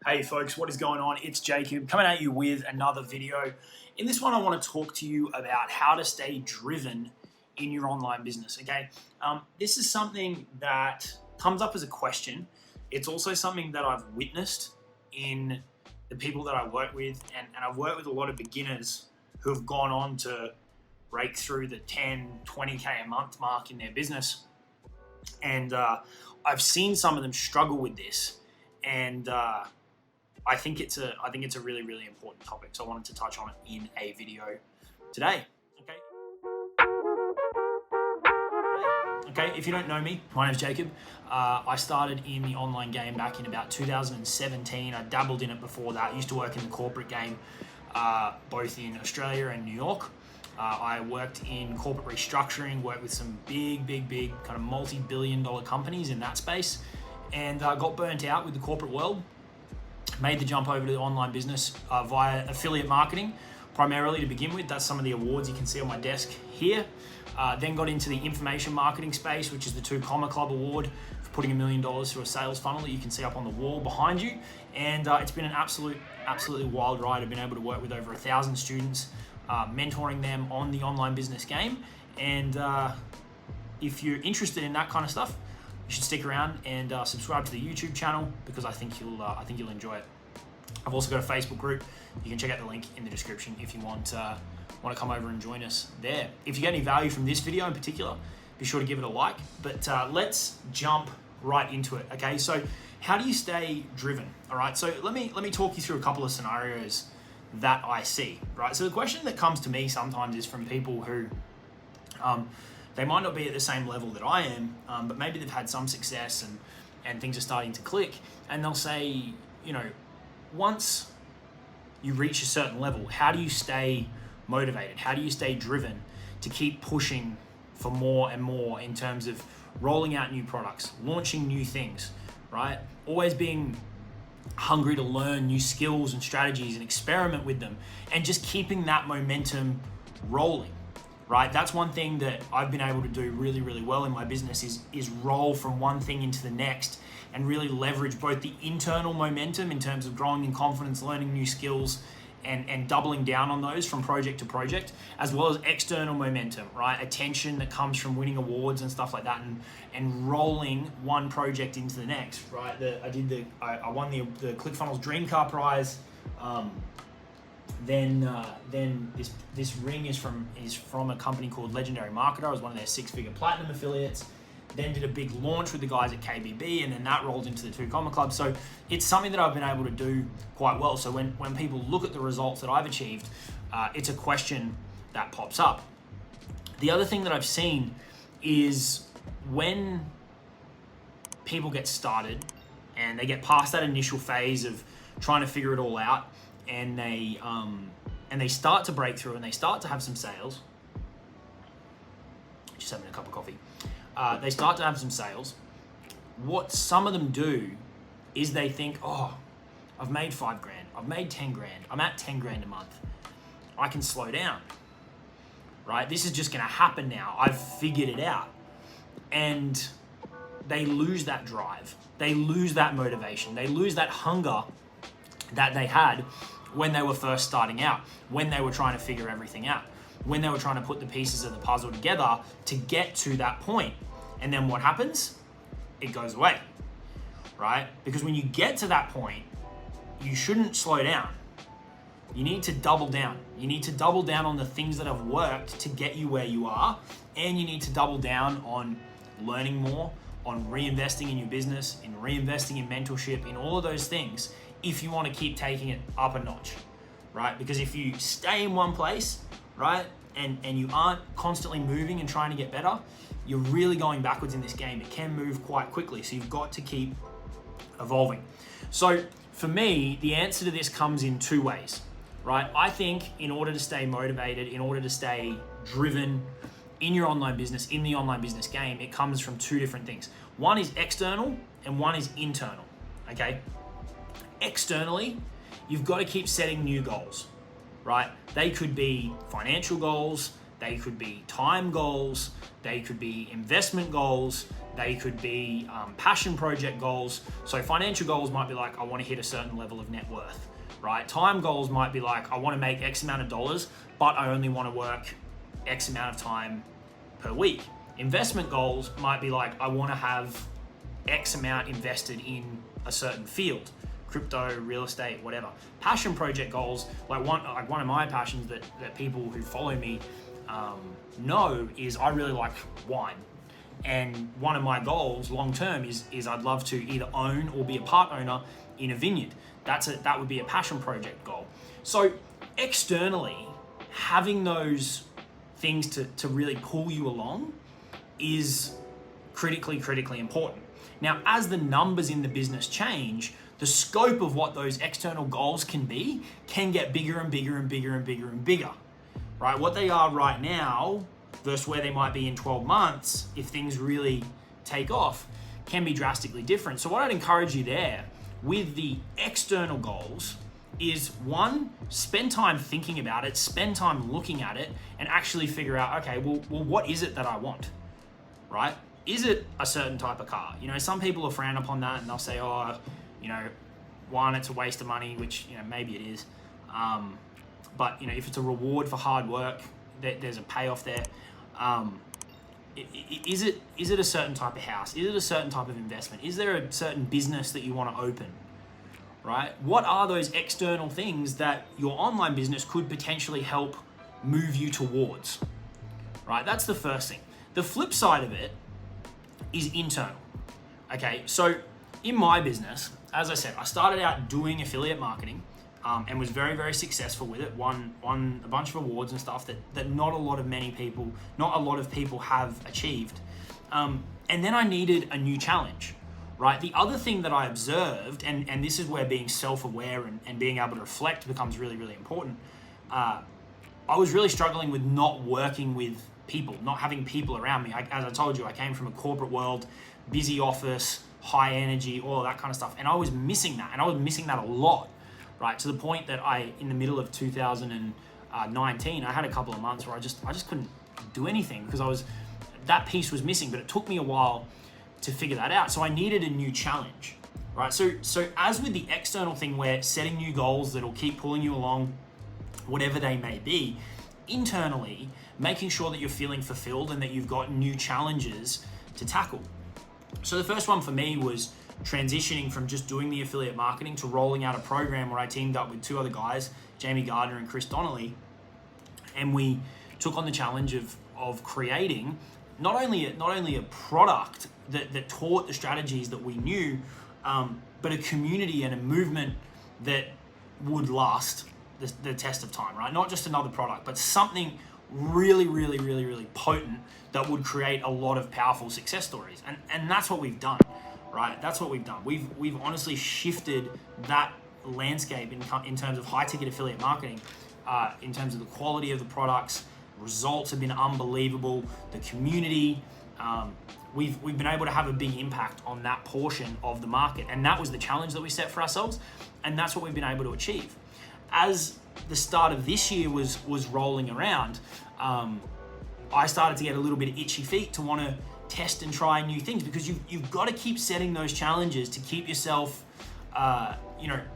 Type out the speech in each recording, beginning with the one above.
Hey folks, what is going on? It's Jacob coming at you with another video. In this one, I want to talk to you about how to stay driven in your online business, okay? This is something that comes up as a question. It's also something that I've witnessed in the people that I work with, and I've worked with a lot of beginners who have gone on to break through the 10, 20K a month mark in their business. And I've seen some of them struggle with this, and I think it's a really, really important topic. So I wanted to touch on it in a video today. Okay, if you don't know me, my name's Jacob. I started in the online game back in about 2017. I dabbled in it before that. I used to work in the corporate game, both in Australia and New York. I worked in corporate restructuring, worked with some big kind of multi-billion-dollar companies in that space, and got burnt out with the corporate world. Made the jump over to the online business via affiliate marketing, primarily to begin with. That's some of the awards you can see on my desk here. Then got into the information marketing space, which is the 2 Comma Club Award for putting $1 million through a sales funnel that you can see up on the wall behind you. And it's been an absolutely wild ride. I've been able to work with over 1,000 students, mentoring them on the online business game. And if you're interested in that kind of stuff, you should stick around and subscribe to the YouTube channel, because I think you'll enjoy it. I've also got a Facebook group. You can check out the link in the description if you want to come over and join us there. If you get any value from this video in particular, be sure to give it a like. But let's jump right into it. Okay, so how do you stay driven? All right, so let me talk you through a couple of scenarios that I see. Right, so the question that comes to me sometimes is from people who they might not be at the same level that I am, but maybe they've had some success and things are starting to click. And they'll say, once you reach a certain level, how do you stay motivated? How do you stay driven to keep pushing for more and more in terms of rolling out new products, launching new things, right? Always being hungry to learn new skills and strategies and experiment with them, and just keeping that momentum rolling. Right, that's one thing that I've been able to do really, really well in my business is roll from one thing into the next and really leverage both the internal momentum in terms of growing in confidence, learning new skills, and doubling down on those from project to project, as well as external momentum, right? Attention that comes from winning awards and stuff like that, and rolling one project into the next, right? I won the ClickFunnels Dream Car Prize. Then this ring is from a company called Legendary Marketer. I was one of their 6-figure platinum affiliates. Then did a big launch with the guys at KBB, and then that rolled into the 2 Comma Club. So it's something that I've been able to do quite well. So when people look at the results that I've achieved, it's a question that pops up. The other thing that I've seen is when people get started and they get past that initial phase of trying to figure it all out, and they start to break through and they start to have some sales. Just having a cup of coffee. They start to have some sales. What some of them do is they think, oh, I've made $5 grand, I've made 10 grand, I'm at 10 grand a month. I can slow down, right? This is just gonna happen now. I've figured it out. And they lose that drive. They lose that motivation. They lose that hunger that they had when they were first starting out, when they were trying to figure everything out, when they were trying to put the pieces of the puzzle together to get to that point. And then what happens? It goes away, right? Because when you get to that point, you shouldn't slow down. You need to double down. You need to double down on the things that have worked to get you where you are, and you need to double down on learning more, on reinvesting in your business, in reinvesting in mentorship, in all of those things, if you want to keep taking it up a notch, right? Because if you stay in one place, right, and you aren't constantly moving and trying to get better, you're really going backwards in this game. It can move quite quickly, so you've got to keep evolving. So for me, the answer to this comes in 2 ways, right? I think in order to stay motivated, in order to stay driven in your online business, in the online business game, it comes from 2 different things. One is external and one is internal, okay? Externally, you've got to keep setting new goals, right? They could be financial goals, they could be time goals, they could be investment goals, they could be passion project goals. So financial goals might be like, I want to hit a certain level of net worth, right? Time goals might be like, I want to make X amount of dollars, but I only want to work X amount of time per week. Investment goals might be like, I want to have X amount invested in a certain field, crypto, real estate, whatever. Passion project goals, like one of my passions that people who follow me know is I really like wine. And one of my goals long term is I'd love to either own or be a part owner in a vineyard. That would be a passion project goal. So externally, having those things to really pull you along is critically important. Now, as the numbers in the business change, the scope of what those external goals can be can get bigger and bigger and bigger and bigger and bigger, right? What they are right now versus where they might be in 12 months, if things really take off, can be drastically different. So what I'd encourage you there with the external goals is, one, spend time thinking about it, spend time looking at it, and actually figure out, okay, well, what is it that I want, right? Is it a certain type of car? You know, some people will frown upon that and they'll say, oh, you know, one, it's a waste of money, which, you know, maybe it is. But, you know, if it's a reward for hard work, there's a payoff there. Is it a certain type of house? Is it a certain type of investment? Is there a certain business that you want to open, right? What are those external things that your online business could potentially help move you towards, right? That's the first thing. The flip side of it is internal. Okay, so in my business, as I said, I started out doing affiliate marketing and was very, very successful with it. Won a bunch of awards and stuff that not a lot of people have achieved. And then I needed a new challenge, right? The other thing that I observed, and this is where being self-aware and being able to reflect becomes really, really important. I was really struggling with not working with people, not having people around me. As I told you, I came from a corporate world, busy office, high energy, all of that kind of stuff. And I was missing that. And I was missing that a lot, right? To the point that in the middle of 2019, I had a couple of months where I just couldn't do anything because that piece was missing, but it took me a while to figure that out. So I needed a new challenge, right? So as with the external thing, where setting new goals that'll keep pulling you along, whatever they may be, internally, making sure that you're feeling fulfilled and that you've got new challenges to tackle. So the first one for me was transitioning from just doing the affiliate marketing to rolling out a program where I teamed up with two other guys, Jamie Gardner and Chris Donnelly, and we took on the challenge of creating not only a product that taught the strategies that we knew, but a community and a movement that would last the test of time, right? Not just another product, but something really, really, really, really potent that would create a lot of powerful success stories. And that's what we've done, right? That's what we've done. We've honestly shifted that landscape in terms of high ticket affiliate marketing, in terms of the quality of the products. Results have been unbelievable. The community, we've been able to have a big impact on that portion of the market. And that was the challenge that we set for ourselves. And that's what we've been able to achieve. As the start of this year was rolling around, I started to get a little bit of itchy feet to want to test and try new things, because you've got to keep setting those challenges to keep yourself,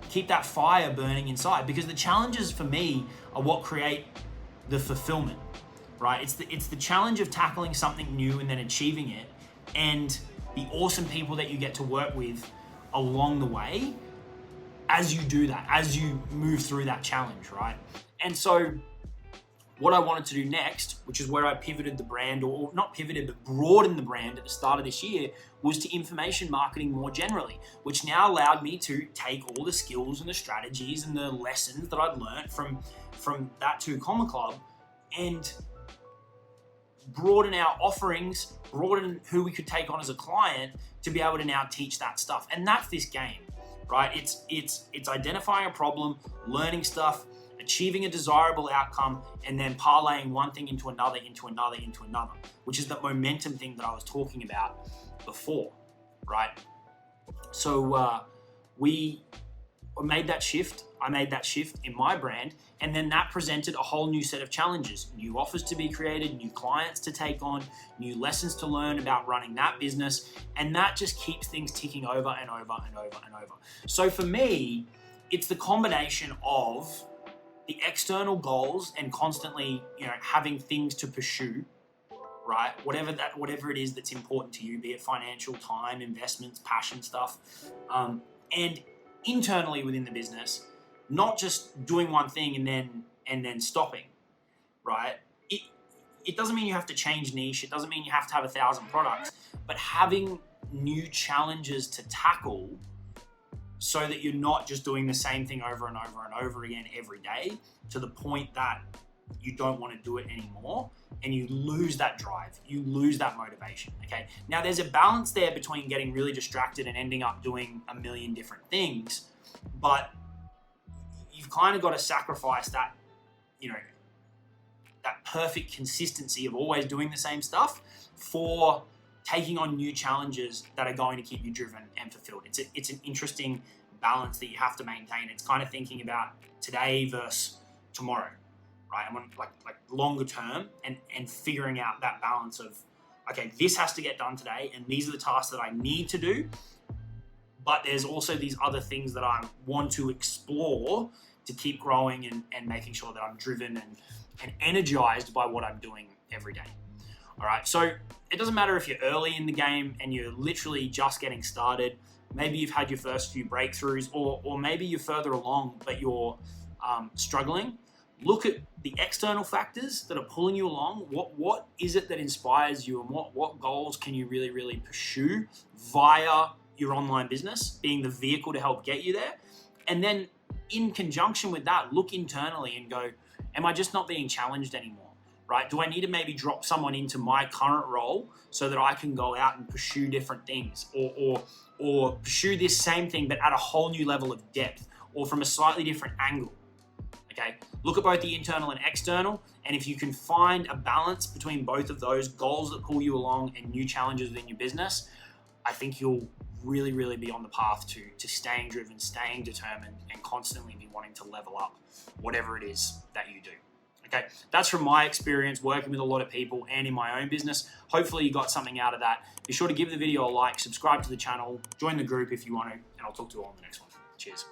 keep that fire burning inside, because the challenges for me are what create the fulfillment, right? It's the challenge of tackling something new and then achieving it, and the awesome people that you get to work with along the way as you do that, as you move through that challenge, right? And so what I wanted to do next, which is where I pivoted the brand, or not pivoted, but broadened the brand at the start of this year, was to information marketing more generally, which now allowed me to take all the skills and the strategies and the lessons that I'd learned from that 2 Comma Club and broaden our offerings, broaden who we could take on as a client to be able to now teach that stuff. And that's this game, right? It's identifying a problem, learning stuff, achieving a desirable outcome, and then parlaying one thing into another, which is the momentum thing that I was talking about before, right? So we made that shift I made that shift in my brand, and then that presented a whole new set of challenges, new offers to be created, new clients to take on, new lessons to learn about running that business, and that just keeps things ticking over and over and over and over. So for me, it's the combination of the external goals and constantly, having things to pursue, right? Whatever it is that's important to you, be it financial, time, investments, passion stuff, and internally within the business, not just doing one thing and then stopping, right? It doesn't mean you have to change niche. It doesn't mean you have to have 1,000 products, but having new challenges to tackle so that you're not just doing the same thing over and over and over again every day to the point that you don't want to do it anymore and you lose that drive, you lose that motivation, okay? Now there's a balance there between getting really distracted and ending up doing a million different things, but you've kind of got to sacrifice that, that perfect consistency of always doing the same stuff for taking on new challenges that are going to keep you driven and fulfilled. It's an interesting balance that you have to maintain. It's kind of thinking about today versus tomorrow, right? And when, like longer term and figuring out that balance of, okay, this has to get done today and these are the tasks that I need to do, but there's also these other things that I want to explore to keep growing and making sure that I'm driven and energized by what I'm doing every day. All right, so it doesn't matter if you're early in the game and you're literally just getting started. Maybe you've had your first few breakthroughs, or maybe you're further along but you're struggling. Look at the external factors that are pulling you along. What is it that inspires you, and what goals can you really, really pursue via your online business, being the vehicle to help get you there? And then in conjunction with that, look internally and go, am I just not being challenged anymore? Right? Do I need to maybe drop someone into my current role so that I can go out and pursue different things, or pursue this same thing but at a whole new level of depth, or from a slightly different angle? Okay, look at both the internal and external, and if you can find a balance between both of those goals that pull you along and new challenges within your business, I think you'll really, really be on the path to staying driven, staying determined, and constantly be wanting to level up whatever it is that you do. Okay, that's from my experience working with a lot of people and in my own business. Hopefully you got something out of that. Be sure to give the video a like, subscribe to the channel, join the group if you want to, and I'll talk to you all in the next one. Cheers.